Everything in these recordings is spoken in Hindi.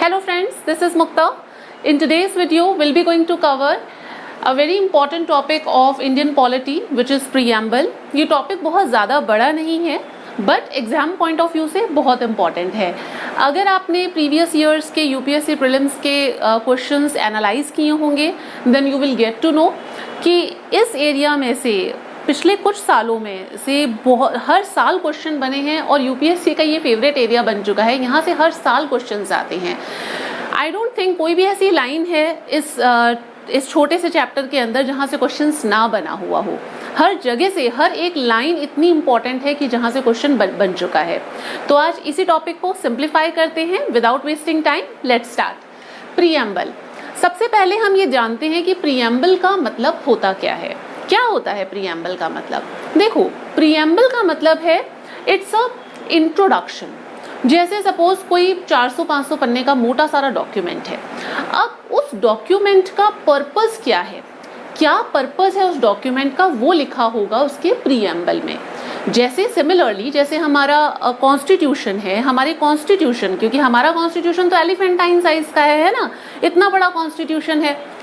Hello friends, this is Mukta. In today's video, we'll be going to cover a very important topic of Indian polity, which is preamble. ये topic बहुत ज़्यादा बड़ा नहीं है, but exam point of view से बहुत important है. अगर आपने previous years के UPSC prelims के questions analyze किए होंगे, then you will get to know कि इस area में से पिछले कुछ सालों में से हर साल क्वेश्चन बने हैं और यूपीएससी का ये फेवरेट एरिया बन चुका है. यहाँ से हर साल क्वेश्चंस आते हैं. आई डोंट थिंक कोई भी ऐसी लाइन है इस छोटे से चैप्टर के अंदर जहाँ से क्वेश्चंस ना बना हुआ हो. हर जगह से हर एक लाइन इतनी इंपॉर्टेंट है कि जहाँ से क्वेश्चन बन चुका है. तो आज इसी टॉपिक को सिंप्लीफाई करते हैं without wasting time. Let's start. Preamble. सबसे पहले हम ये जानते हैं कि प्रीएम्बल का मतलब होता क्या है. क्या होता है प्रीएम्बल का मतलब? देखो, प्रीएम्बल का मतलब है इट्स अ इंट्रोडक्शन. जैसे सपोज कोई 400-500 पन्ने का मोटा सारा डॉक्यूमेंट है. अब उस डॉक्यूमेंट का पर्पस क्या है, क्या पर्पस है उस डॉक्यूमेंट का, वो लिखा होगा उसके प्रीएम्बल में. जैसे सिमिलरली जैसे हमारा कॉन्स्टिट्यूशन है, हमारे कॉन्स्टिट्यूशन, क्योंकि हमारा कॉन्स्टिट्यूशन तो एलिफेंटाइन साइज का है ना, इतना बड़ा कॉन्स्टिट्यूशन है,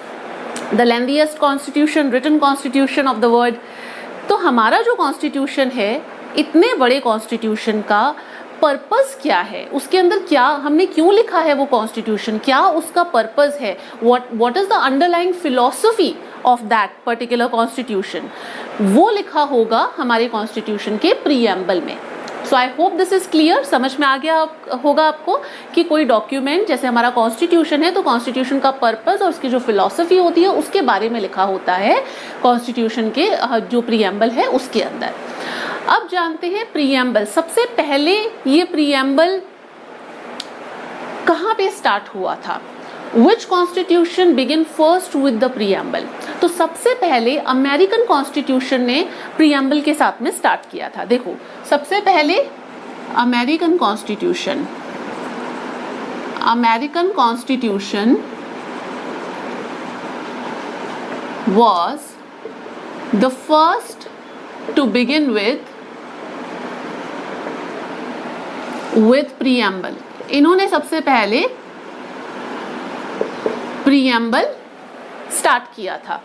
the lengthiest constitution, written constitution of the world. तो हमारा जो कॉन्स्टिट्यूशन है, इतने बड़े कॉन्स्टिट्यूशन का पर्पस क्या है, उसके अंदर क्या हमने क्यों लिखा है वो कॉन्स्टिट्यूशन, क्या उसका पर्पस है, what is the underlying philosophy of that particular constitution, वो लिखा होगा हमारे कॉन्स्टिट्यूशन के प्रीएम्बल में. So I hope this is clear. समझ में आ गया होगा आपको कि कोई डॉक्यूमेंट जैसे हमारा कॉन्स्टिट्यूशन है, तो कॉन्स्टिट्यूशन का पर्पस और उसकी जो फिलॉसफी होती है उसके बारे में लिखा होता है कॉन्स्टिट्यूशन के जो प्रीएम्बल है उसके अंदर. अब जानते हैं प्रीएम्बल. सबसे पहले ये प्रीएम्बल कहाँ पे स्टार्ट हुआ था? Which constitution began first with the preamble? तो सबसे पहले अमेरिकन कॉन्स्टिट्यूशन ने प्रीएम्बल के साथ में स्टार्ट किया था. देखो, सबसे पहले American constitution was the first to begin with preamble. इन्होंने सबसे पहले प्रीएम्बल स्टार्ट किया था.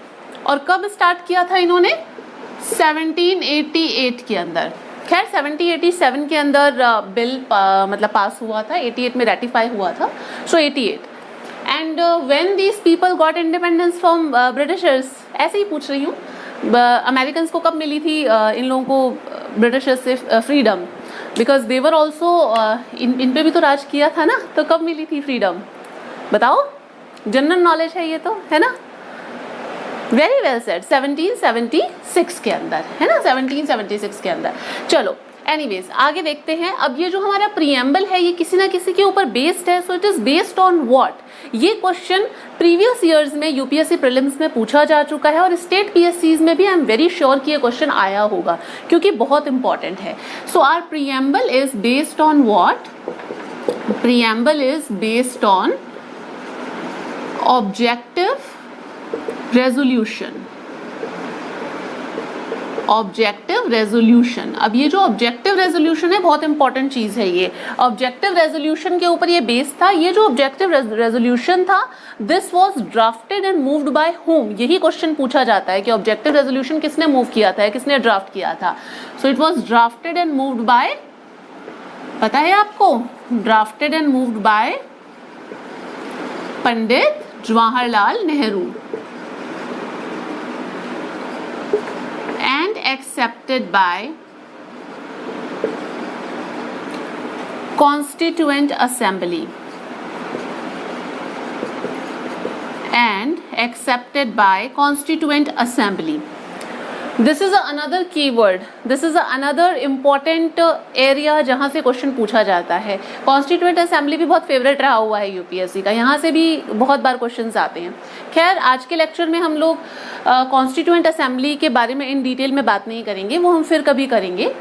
और कब स्टार्ट किया था इन्होंने? 1788 के अंदर. खैर 1787 के अंदर बिल मतलब पास हुआ था, 88 में रेटिफाई हुआ था. सो 88. And when these people got independence from Britishers, ऐसे ही पूछ रही हूँ, अमेरिकन को कब मिली थी इन लोगों को ब्रिटिशर्स से freedom? Because they were also in पे भी तो राज किया था ना, तो कब मिली थी फ्रीडम बताओ? जनरल नॉलेज है ये तो, है ना. Very well said. 1776 के अंदर, है ना, 1776 के अंदर. चलो एनीवेज आगे देखते हैं. अब ये जो हमारा प्रीएम्बल है ये किसी ना किसी के ऊपर बेस्ड है. So it is based on what? ये क्वेश्चन प्रीवियस ईयर्स में यूपीएससी प्रीलिम्स में पूछा जा चुका है और स्टेट पीएससीज में भी आई एम वेरी श्योर कि ये क्वेश्चन आया होगा क्योंकि बहुत इंपॉर्टेंट है. So our preamble is based on what? Preamble is based on objective resolution. Objective resolution. अब ये जो ऑब्जेक्टिव रेजोल्यूशन है बहुत इंपॉर्टेंट चीज है. ये ऑब्जेक्टिव रेजोल्यूशन के ऊपर ये बेस था. ये जो ऑब्जेक्टिव रेजोल्यूशन था, this was drafted and moved by home. यही क्वेश्चन पूछा जाता है कि ऑब्जेक्टिव रेजोल्यूशन किसने मूव किया था, किसने ड्राफ्ट किया था. So it was drafted and moved by, पता है आपको? Drafted and moved by Pandit Jawaharlal Nehru and accepted by Constituent Assembly This is another keyword. This is another important area जहाँ से क्वेश्चन पूछा जाता है. कॉन्स्टिट्यूएंट असेंबली भी बहुत फेवरेट रहा हुआ है यूपीएससी का, यहाँ से भी बहुत बार क्वेश्चंस आते हैं. खैर आज के लेक्चर में हम लोग कॉन्स्टिट्यूएंट असेंबली के बारे में इन डिटेल में बात नहीं करेंगे, वो हम फिर कभी करेंगे.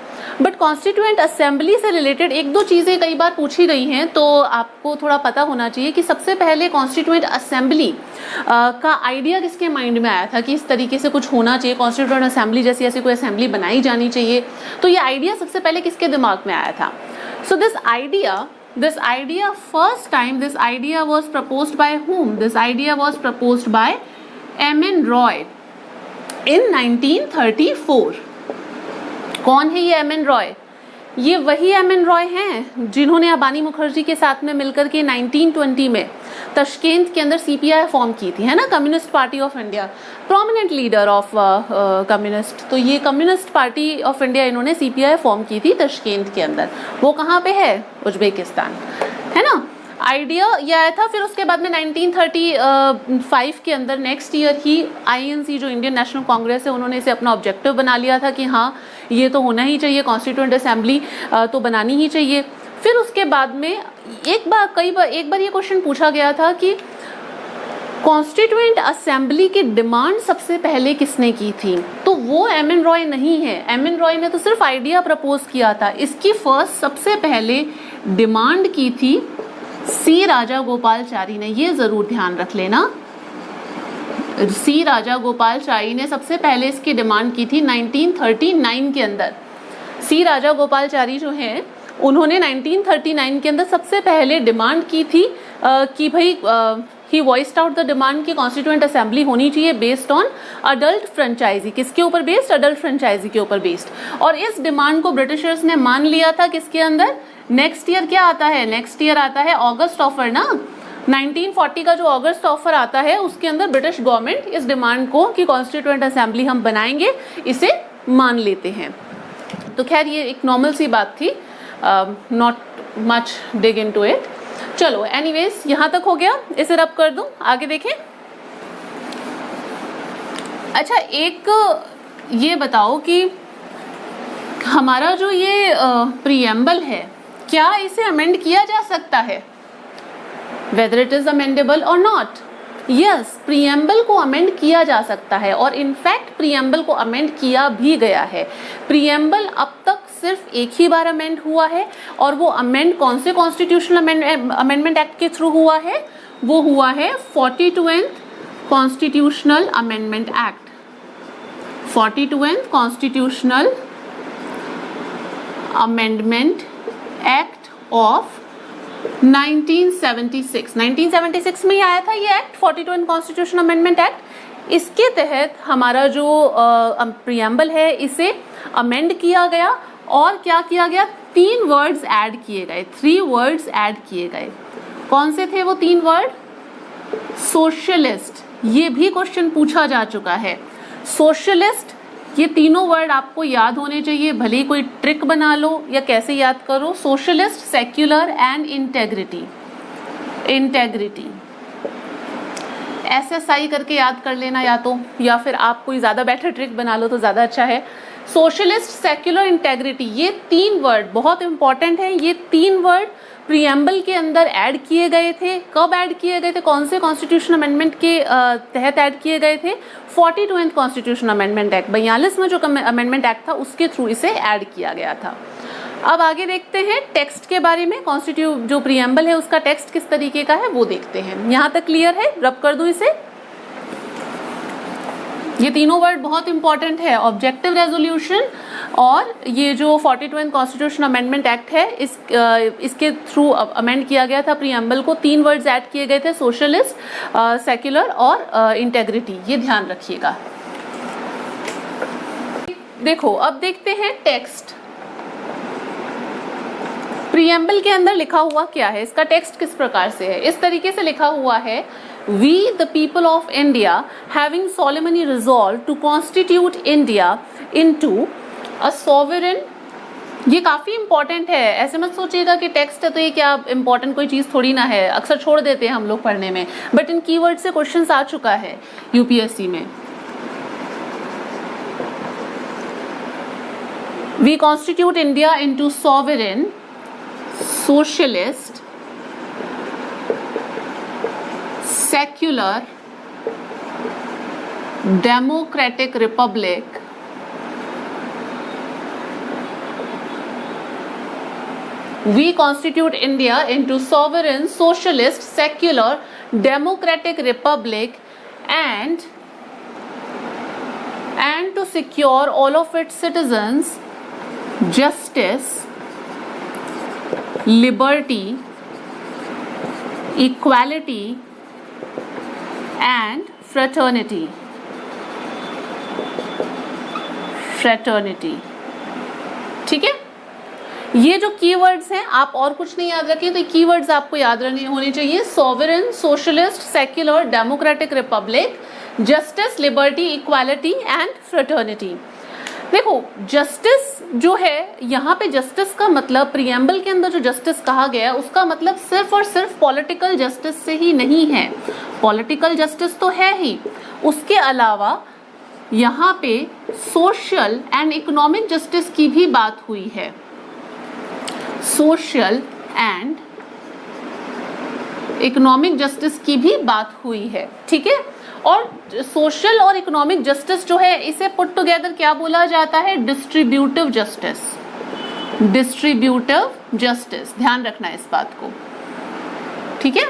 बट कॉन्स्टिट्यूएंट असेंबली से रिलेटेड एक दो चीज़ें कई बार पूछी गई हैं, तो आपको थोड़ा पता होना चाहिए कि सबसे पहले कॉन्स्टिट्यूएंट असेंबली का आइडिया किसके माइंड में आया था कि इस तरीके से कुछ होना चाहिए, कॉन्स्टिट्यूएंट असेंबली जैसी ऐसी कोई असेंबली बनाई जानी चाहिए. तो ये आइडिया सबसे पहले किसके दिमाग में आया था? So this idea this idea first time, this idea was proposed by whom? This idea was proposed by M.N. Roy in 1934. कौन है ये M.N. रॉय? ये वही M.N. रॉय हैं जिन्होंने अबानी मुखर्जी के साथ में मिलकर के 1920 में तशकेंत के अंदर CPI फॉर्म की थी, है ना, communist party of India, prominent leader of communist. तो ये कम्युनिस्ट पार्टी ऑफ इंडिया इन्होंने CPI फॉर्म की थी तशकेंत के अंदर। वो कहाँ पे है? उज्बेकिस्तान, है ना। आइडिया ये आया था। फिर उसके बाद में 1935 के अंदर नेक्स्ट ईयर ही INC जो इंडियन नेशनल कांग्रेस है उन्होंने इसे अपना ऑब्जेक्टिव बना लिया था कि हाँ ये तो होना ही चाहिए, कॉन्स्टिट्यूएंट असेंबली तो बनानी ही चाहिए। फिर उसके बाद में एक बार ये क्वेश्चन पूछा गया था कि कॉन्स्टिट्यूएंट असेंबली की डिमांड सबसे पहले किसने की थी? तो वो M.N. रॉय नहीं है। M.N. रॉय ने तो सिर्फ आइडिया प्रपोज किया था। इसकी फर्स्ट सबसे पहले डिमांड की थी C. राजागोपालाचारी ने। ये जरूर ध्यान रख लेना, C. राजागोपालाचारी ने सबसे पहले इसकी डिमांड की थी 1939 के अंदर। C. राजागोपालाचारी जो हैं उन्होंने 1939 के अंदर सबसे पहले डिमांड की थी कि भाई ही वॉइस्ड आउट द डिमांड कि कॉन्स्टिट्यूएंट असेंबली होनी चाहिए बेस्ड ऑन अडल्ट फ्रेंचाइजी। किसके ऊपर बेस्ड? अडल्ट फ्रेंचाइजी के ऊपर बेस्ड। और इस डिमांड को ब्रिटिशर्स ने मान लिया था। किसके अंदर? नेक्स्ट ईयर क्या आता है? नेक्स्ट ईयर आता है ऑगस्ट ऑफर ना, 1940 का जो ऑगस्ट ऑफर आता है उसके अंदर ब्रिटिश गवर्नमेंट इस डिमांड को कि कॉन्स्टिट्यूएंट असेंबली हम बनाएंगे इसे मान लेते हैं। तो खैर ये एक नॉर्मल सी बात थी, not much dig into it. चलो एनीवेज यहाँ तक हो गया, इसे रब कर दूं, आगे देखें। अच्छा एक ये बताओ कि हमारा जो ये प्रीएम्बल है क्या इसे अमेंड किया जा सकता है? वेदर इट इज अमेंडेबल और नॉट। यस, प्रीएम्बल को अमेंड किया जा सकता है और इनफैक्ट प्रीएम्बल को अमेंड किया भी गया है। प्रीएम्बल अब तक सिर्फ एक ही बार अमेंड हुआ है और वो अमेंड कौन से कॉन्स्टिट्यूशनल अमेंडमेंट एक्ट के थ्रू हुआ है? वो हुआ है 42वें कॉन्स्टिट्यूशनल अमेंडमेंट एक्ट, 42वें कॉन्स्टिट्यूशनल अमेंडमेंट एक्ट ऑफ 1976 में ही आया था ये एक्ट, 42वें कॉन्स्टिट्यूशन अमेंडमेंट एक्ट। इसके तहत हमारा जो प्रीएम्बल है इसे अमेंड किया गया और क्या किया गया? 3 वर्ड्स ऐड किए गए, 3 वर्ड्स ऐड किए गए। कौन से थे वो 3 वर्ड? सोशलिस्ट, ये भी क्वेश्चन पूछा जा चुका है। सोशलिस्ट, ये तीनों वर्ड आपको याद होने चाहिए, भले ही कोई ट्रिक बना लो या कैसे याद करो। Socialist, secular and integrity. Integrity SSI करके याद कर लेना या फिर आप कोई ज़्यादा बेटर ट्रिक बना लो तो ज़्यादा अच्छा है। सोशलिस्ट, सेक्युलर, इंटेग्रिटी, ये 3 वर्ड बहुत इंपॉर्टेंट है। ये 3 वर्ड प्रीएम्बल के अंदर ऐड किए गए थे। कब ऐड किए गए थे? कौन से कॉन्स्टिट्यूशन अमेंडमेंट के तहत ऐड किए गए थे? 42वें कॉन्स्टिट्यूशन अमेंडमेंट एक्ट, 42 में जो अमेंडमेंट एक्ट था उसके थ्रू इसे ऐड किया गया था। अब आगे देखते हैं टेक्स्ट के बारे में। जो प्रीएम्बल है उसका टेक्स्ट किस तरीके का है वो देखते हैं। यहाँ तक क्लियर है? रब कर दूं इसे। ये तीनों वर्ड बहुत इंपॉर्टेंट है, ऑब्जेक्टिव रेजोल्यूशन और ये जो 42वें कॉन्स्टिट्यूशन अमेंडमेंट एक्ट है इसके थ्रू अमेंड किया गया था प्रीएम्बल को। 3 वर्ड्स ऐड किए गए थे, सोशलिस्ट, सेक्युलर और इंटेग्रिटी, ये ध्यान रखिएगा। देखो अब देखते हैं टेक्स्ट। प्रीएम्बल के अंदर लिखा हुआ क्या है, इसका टेक्स्ट किस प्रकार से है? इस तरीके से लिखा हुआ है, We the people of India having solemnly resolved to constitute India into a sovereign। ये काफ़ी इंपॉर्टेंट है, ऐसे मत सोचिएगा कि टेक्स्ट है तो ये क्या इंपॉर्टेंट कोई चीज़ थोड़ी ना है, अक्सर छोड़ देते हैं हम लोग पढ़ने में, बट इन कीवर्ड से क्वेश्चंस आ चुका है UPSC में। We constitute India into sovereign, socialist, secular, democratic republic we constitute India into sovereign, socialist, secular, democratic republic and to secure all of its citizens justice, liberty equality and fraternity, fraternity, ठीक है। ये जो कीवर्ड्स हैं आप और कुछ नहीं याद रखें, तो कीवर्ड्स आपको याद रहने होने चाहिए। Sovereign, socialist, secular, democratic Republic, justice, liberty, equality and fraternity. देखो जस्टिस जो है, यहाँ पे जस्टिस का मतलब प्रीएम्बल के अंदर जो जस्टिस कहा गया है उसका मतलब सिर्फ और सिर्फ पॉलिटिकल जस्टिस से ही नहीं है। पॉलिटिकल जस्टिस तो है ही, उसके अलावा यहाँ पे सोशल एंड इकोनॉमिक जस्टिस की भी बात हुई है। सोशल एंड इकोनॉमिक जस्टिस की भी बात हुई है, ठीक है। और सोशल और इकोनॉमिक जस्टिस जो है इसे पुट टुगेदर क्या बोला जाता है? डिस्ट्रीब्यूटिव जस्टिस, डिस्ट्रीब्यूटिव जस्टिस, ध्यान रखना इस बात को, ठीक है।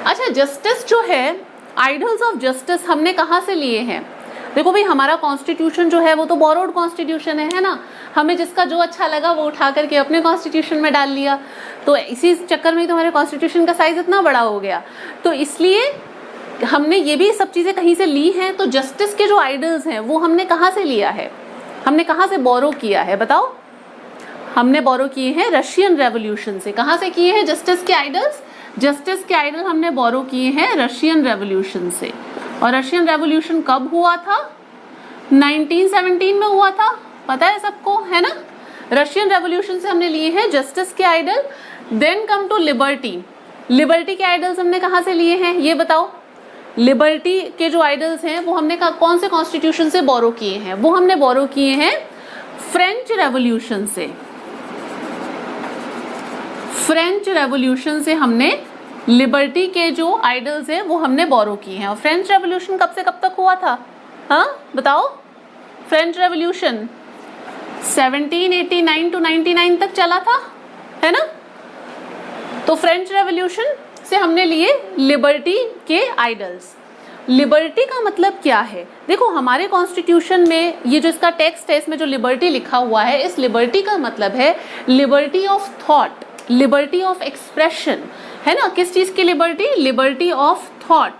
अच्छा, जस्टिस जो है, आइडल्स ऑफ जस्टिस हमने कहाँ से लिए हैं? देखो भाई, हमारा कॉन्स्टिट्यूशन जो है वो तो बोरोड कॉन्स्टिट्यूशन है ना। हमें जिसका जो अच्छा लगा वो उठा करके अपने कॉन्स्टिट्यूशन में डाल लिया, तो इसी चक्कर में तो हमारे कॉन्स्टिट्यूशन का साइज इतना बड़ा हो गया। तो इसलिए हमने ये भी सब चीज़ें कहीं से ली हैं। तो जस्टिस के जो आइडल्स हैं वो हमने कहाँ से लिया है, हमने कहाँ से बोरो किया है बताओ? हमने बोरो किए हैं रशियन रेवोल्यूशन से। कहाँ से किए हैं जस्टिस के आइडल्स? जस्टिस के आइडल हमने बोरो किए हैं रशियन रेवोल्यूशन से। और रशियन रेवोल्यूशन कब हुआ था? 1917 में हुआ था, पता है सबको, है ना। रशियन रेवोल्यूशन से हमने लिए हैं जस्टिस के ideal. Then come to liberty. Liberty के आइडल्स हमने कहाँ से लिए हैं ये बताओ? लिबर्टी के जो आइडल्स हैं वो हमने कौन से कॉन्स्टिट्यूशन से बोरो किए हैं? वो हमने बोरो किए हैं फ्रेंच रेवोल्यूशन से। फ्रेंच रेवोल्यूशन से हमने लिबर्टी के जो आइडल्स हैं वो हमने बोरो किए हैं। और फ्रेंच रेवोल्यूशन कब से कब तक हुआ था? हाँ बताओ। फ्रेंच रेवोल्यूशन 1789 टू 99 तक चला था, है ना। तो फ्रेंच रेवोल्यूशन से हमने लिए लिबर्टी के आइडल्स। लिबर्टी का मतलब क्या है? देखो हमारे कॉन्स्टिट्यूशन में ये जो इसका टेक्स्ट है इसमें जो लिबर्टी लिखा हुआ है, इस लिबर्टी का मतलब है liberty of thought, liberty of expression, है ना। किस चीज की liberty? Liberty of thought,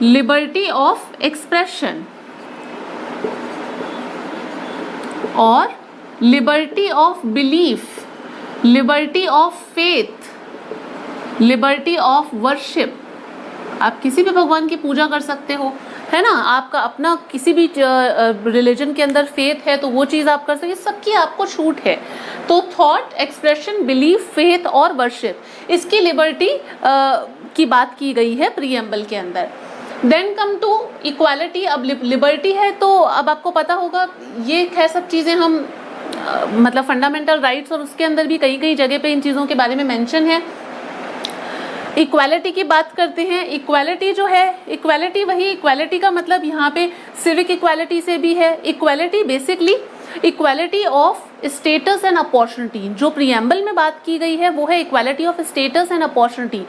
liberty of expression और liberty of belief, liberty of faith, liberty of worship. आप किसी भी भगवान की पूजा कर सकते हो, है ना। आपका अपना किसी भी रिलीजन के अंदर फेथ है तो वो चीज़ आप कर सकते, सबकी आपको छूट है। तो थॉट, एक्सप्रेशन, बिलीफ, फेथ और वर्शिप, इसकी लिबर्टी की बात की गई है प्रीएम्बल के अंदर। Then come to equality. अब लिबर्टी है तो अब आपको पता होगा ये है सब चीज़ें हम मतलब फंडामेंटल राइट्स, और उसके अंदर भी कई कई जगह पे इन चीज़ों के बारे में मेंशन है। इक्वालिटी की बात करते हैं। इक्वालिटी जो है, इक्वालिटी वही, इक्वालिटी का मतलब यहाँ पे सिविक इक्वालिटी से भी है। Equality basically equality of status and opportunity, जो प्रीएम्बल में बात की गई है वो है equality of status and opportunity.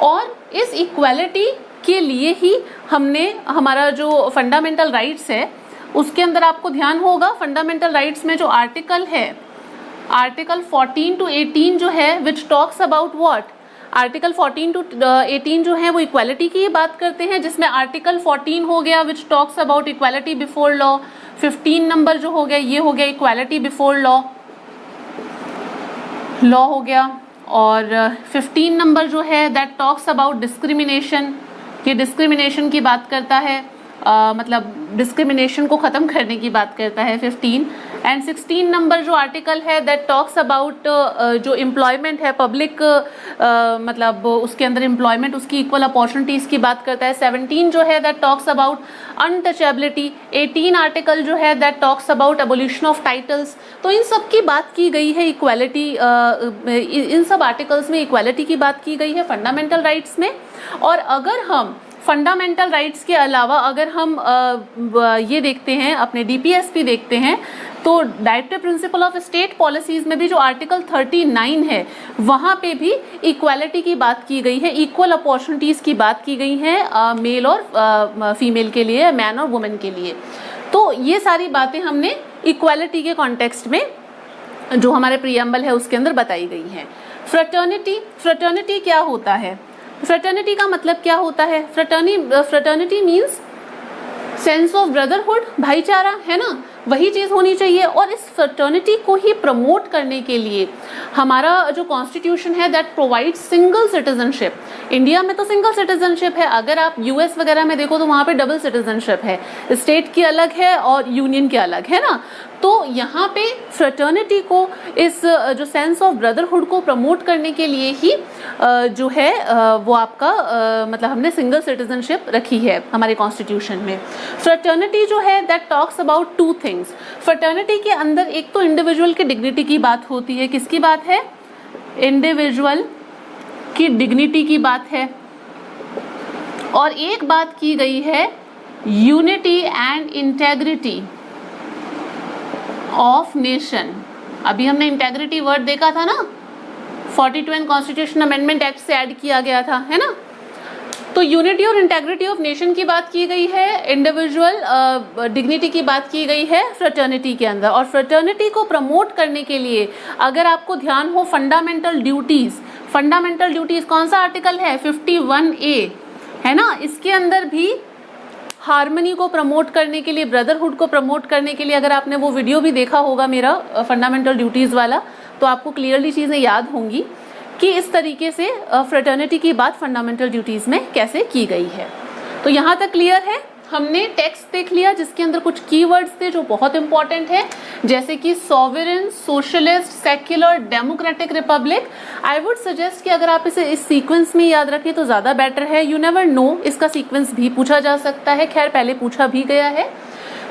और इस इक्वालिटी के लिए ही हमने हमारा जो फंडामेंटल राइट्स है उसके अंदर आपको ध्यान होगा, फंडामेंटल राइट्स में जो आर्टिकल है, आर्टिकल 14 टू 18 जो है, which talks about what, article 14 to 18 जो है वो इक्वालिटी की बात करते हैं, जिसमें आर्टिकल 14 हो गया विच talks about equality before law. 15 number जो हो गया ये हो गया इक्वालिटी बिफोर लॉ, लॉ हो गया। और 15 नंबर जो है दैट टॉक्स अबाउट डिस्क्रिमिनेशन, ये डिस्क्रिमिनेशन की बात करता है, मतलब डिस्क्रिमिनेशन को ख़त्म करने की बात करता है 15। एंड 16 नंबर जो आर्टिकल है दैट टॉक्स अबाउट जो एम्प्लॉयमेंट है पब्लिक, मतलब उसके अंदर एम्प्लॉयमेंट, उसकी इक्वल अपॉर्चुनिटीज़ की बात करता है। 17 जो है that talks about untouchability. 18 article जो है that talks about abolition of titles. तो इन सब की बात की गई है इक्वालिटी, इन सब आर्टिकल्स में इक्वालिटी की बात की गई है फंडामेंटल राइट्स में। और अगर हम फंडामेंटल राइट्स के अलावा अगर हम ये देखते हैं, अपने डीपीएसपी देखते हैं, तो directive principle of state policies में भी जो आर्टिकल 39 है वहाँ पे भी इक्वालिटी की बात की गई है, इक्वल अपॉर्चुनिटीज़ की बात की गई है मेल और फीमेल के लिए, मैन और वुमेन के लिए। तो ये सारी बातें हमने इक्वालिटी के कॉन्टेक्स्ट में जो हमारे प्रीएम्बल है उसके अंदर बताई गई हैं। फ्रेटर्निटी, फ्रेटर्निटी क्या होता है? फ्रेटर्निटी का मतलब क्या होता है? Fraternity means sense of brotherhood, भाईचारा, है ना, वही चीज होनी चाहिए। और इस फ्रेटर्निटी को ही प्रमोट करने के लिए हमारा जो कॉन्स्टिट्यूशन है that provide single citizenship. India में तो सिंगल सिटीजनशिप है, अगर आप यूएस वगैरह में देखो तो वहां पे डबल सिटीजनशिप है, स्टेट की अलग है और यूनियन की अलग, है ना। तो यहाँ पे फ्रेटर्निटी को, इस जो सेंस ऑफ ब्रदरहुड को प्रमोट करने के लिए ही जो है वो आपका मतलब हमने सिंगल सिटीजनशिप रखी है हमारे कॉन्स्टिट्यूशन में। फ्रेटर्निटी जो है that talks about two things. Fraternity के अंदर एक तो इंडिविजुअल की डिग्निटी की बात होती है। किसकी बात है? इंडिविजुअल की डिग्निटी की बात है। और एक बात की गई है unity and integrity of nation. अभी हमने इंटेग्रिटी वर्ड देखा था ना, 42 कॉन्स्टिट्यूशन अमेंडमेंट एक्ट से ऐड किया गया था, है ना। तो यूनिटी और इंटेग्रिटी ऑफ नेशन की बात की गई है, इंडिविजुअल डिग्निटी की बात की गई है फ्रेटर्निटी के अंदर। और फ्रेटर्निटी को प्रमोट करने के लिए अगर आपको ध्यान हो, फंडामेंटल ड्यूटीज, फंडामेंटल ड्यूटीज कौन सा आर्टिकल है? 51A, है ना। इसके अंदर भी हार्मनी को प्रमोट करने के लिए, ब्रदरहुड को प्रमोट करने के लिए, अगर आपने वो वीडियो भी देखा होगा मेरा फंडामेंटल ड्यूटीज वाला, तो आपको क्लियरली चीजें याद होंगी कि इस तरीके से फ्रेटर्निटी की बात फंडामेंटल ड्यूटीज में कैसे की गई है। तो यहाँ तक क्लियर है। हमने टेक्स्ट देख लिया जिसके अंदर कुछ कीवर्ड्स थे जो बहुत इंपॉर्टेंट है, जैसे कि sovereign, socialist, secular, democratic, Republic. I would suggest कि अगर आप इसे इस सीक्वेंस में याद रखें तो ज़्यादा बेटर है। यू नेवर नो, इसका सीक्वेंस भी पूछा जा सकता है, खैर पहले पूछा भी गया है।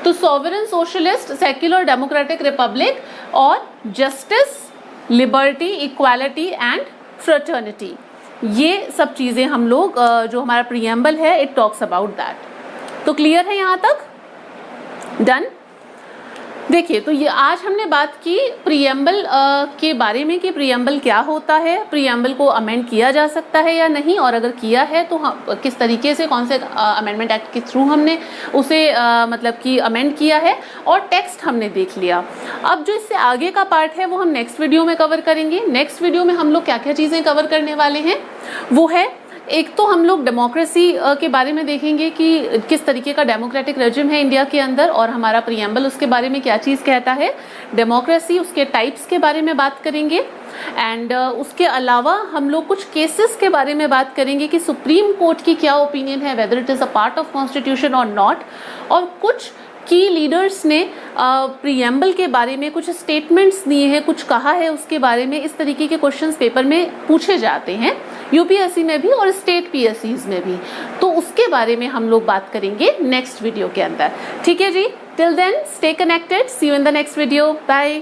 तो sovereign, socialist, secular, democratic, republic और justice, liberty, equality and fraternity, ये सब चीज़ें हम लोग जो हमारा प्रीएम्बल है इट टॉक्स अबाउट दैट। तो क्लियर है यहाँ तक? डन। देखिए, तो ये आज हमने बात की प्रीएम्बल के बारे में कि प्रीएम्बल क्या होता है, प्रीएम्बल को अमेंड किया जा सकता है या नहीं, और अगर किया है तो किस तरीके से, कौन से अमेंडमेंट एक्ट के थ्रू हमने उसे मतलब कि अमेंड किया है। और टेक्स्ट हमने देख लिया। अब जो इससे आगे का पार्ट है वो हम नेक्स्ट वीडियो में कवर करेंगे। नेक्स्ट वीडियो में हम लोग क्या क्या चीज़ें कवर करने वाले हैं वो है, एक तो हम लोग डेमोक्रेसी के बारे में देखेंगे कि किस तरीके का डेमोक्रेटिक रेजिम है इंडिया के अंदर, और हमारा प्रीएम्बल उसके बारे में क्या चीज़ कहता है। डेमोक्रेसी, उसके टाइप्स के बारे में बात करेंगे। एंड उसके अलावा हम लोग कुछ केसेस के बारे में बात करेंगे कि सुप्रीम कोर्ट की क्या ओपिनियन है, whether it is a part of constitution और नॉट। और कुछ की लीडर्स ने प्रीएम्बल के बारे में कुछ स्टेटमेंट्स दिए हैं, कुछ कहा है उसके बारे में। इस तरीके के क्वेश्चंस पेपर में पूछे जाते हैं, यूपीएससी में भी और स्टेट पीएससीज में भी। तो उसके बारे में हम लोग बात करेंगे नेक्स्ट वीडियो के अंदर। ठीक है जी, till then stay connected, see you in the next video, bye.